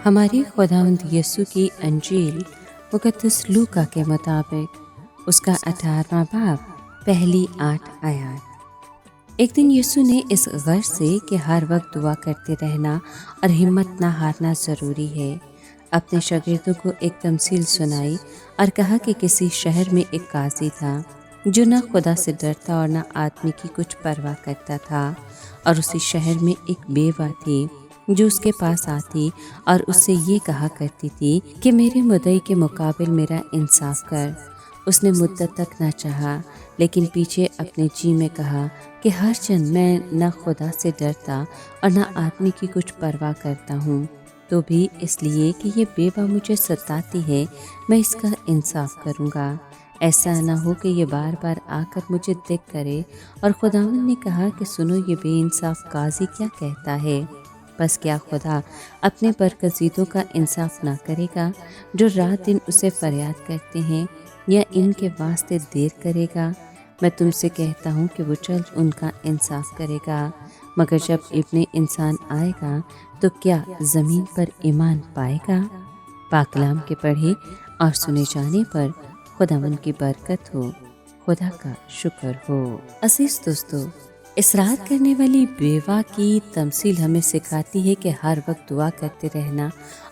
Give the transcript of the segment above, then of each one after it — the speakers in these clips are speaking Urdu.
ہماری خداوند یسوع کی انجیل مقدس لوکا کے مطابق اس کا 18واں باب پہلی 8 آیات۔ ایک دن یسوع نے اس غرض سے کہ ہر وقت دعا کرتے رہنا اور ہمت نہ ہارنا ضروری ہے، اپنے شاگردوں کو ایک تمثیل سنائی اور کہا کہ کسی شہر میں ایک قاضی تھا جو نہ خدا سے ڈرتا اور نہ آدمی کی کچھ پرواہ کرتا تھا، اور اسی شہر میں ایک بیوہ تھی جو اس کے پاس آتی اور اس سے یہ کہا کرتی تھی کہ میرے مدعی کے مقابل میرا انصاف کر۔ اس نے مدت تک نہ چاہا، لیکن پیچھے اپنے جی میں کہا کہ ہر چند میں نہ خدا سے ڈرتا اور نہ آدمی کی کچھ پرواہ کرتا ہوں، تو بھی اس لیے کہ یہ بیوہ مجھے ستاتی ہے میں اس کا انصاف کروں گا۔ ایسا نہ ہو کہ یہ بار بار آ کر مجھے دکھ کرے۔ اور خداوند نے کہا کہ سنو، یہ بے انصاف قاضی کیا کہتا ہے؟ بس کیا خدا اپنے برگزیدوں کا انصاف نہ کرے گا جو رات دن اسے فریاد کرتے ہیں، یا ان کے واسطے دیر کرے گا؟ میں تم سے کہتا ہوں کہ وہ جلد ان کا انصاف کرے گا۔ مگر جب ابن انسان آئے گا تو کیا زمین پر ایمان پائے گا؟ پاک کلام کے پڑھے اور سنے جانے پر خداوند کی برکت ہو، خدا کا شکر ہو۔ عزیز دوستو، اصرار کرنے والی بیوہ کی تمثیل ہمیں سکھاتی ہے کہ ہر وقت دعا کرتے رہنا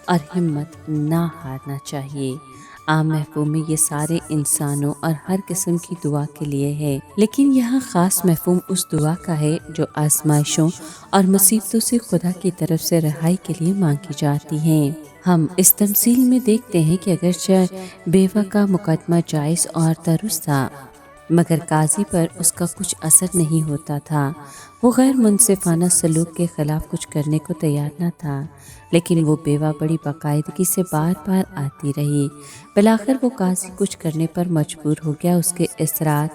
اور ہمت نہ ہارنا چاہیے۔ عام مفہوم میں یہ سارے انسانوں اور ہر قسم کی دعا کے لیے ہے، لیکن یہاں خاص مفہوم اس دعا کا ہے جو آزمائشوں اور مصیبتوں سے خدا کی طرف سے رہائی کے لیے مانگی جاتی ہیں۔ ہم اس تمثیل میں دیکھتے ہیں کہ اگرچہ بیوہ کا مقدمہ جائز اور درست تھا، مگر قاضی پر اس کا کچھ اثر نہیں ہوتا تھا۔ وہ غیر منصفانہ سلوک کے خلاف کچھ کرنے کو تیار نہ تھا، لیکن وہ بیوہ بڑی باقاعدگی سے بار بار آتی رہی۔ بالآخر وہ قاضی کچھ کرنے پر مجبور ہو گیا۔ اس کے اصرار،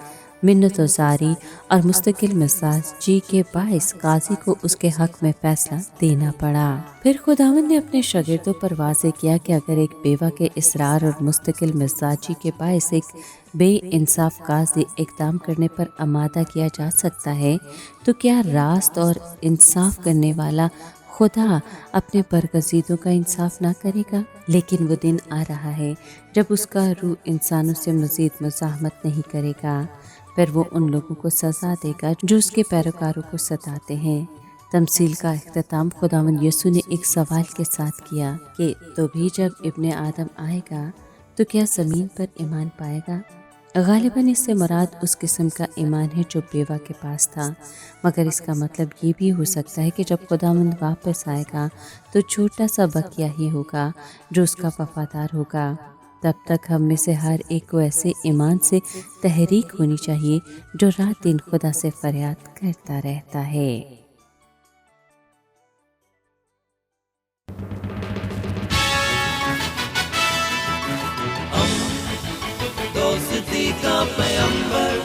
منت و زاری اور مستقل مزاجی کے باعث قاضی کو اس کے حق میں فیصلہ دینا پڑا۔ پھر خداوند نے اپنے شاگردوں پر واضح کیا کہ اگر ایک بیوہ کے اصرار اور مستقل مزاجی کے باعث ایک بے انصاف قاضی اقدام کرنے پر آمادہ کیا جا سکتا ہے، تو کیا راست اور انصاف کرنے والا خدا اپنے برگزیدوں کا انصاف نہ کرے گا؟ لیکن وہ دن آ رہا ہے جب اس کا روح انسانوں سے مزید مزاحمت نہیں کرے گا، پھر وہ ان لوگوں کو سزا دے گا جو اس کے پیروکاروں کو ستاتے ہیں۔ تمثیل کا اختتام خداوند یسوع نے ایک سوال کے ساتھ کیا کہ تو بھی جب ابن آدم آئے گا تو کیا زمین پر ایمان پائے گا؟ غالباً اس سے مراد اس قسم کا ایمان ہے جو بیوہ کے پاس تھا، مگر اس کا مطلب یہ بھی ہو سکتا ہے کہ جب خداوند واپس آئے گا تو چھوٹا سا بقیہ ہی ہوگا جو اس کا وفادار ہوگا۔ تب تک ہم میں سے ہر ایک کو ایسے ایمان سے تحریک ہونی چاہیے جو رات دن خدا سے فریاد کرتا رہتا ہے۔ دوستی کا پیمبر،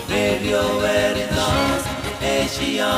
ریڈیو ویریتاس ایشیا۔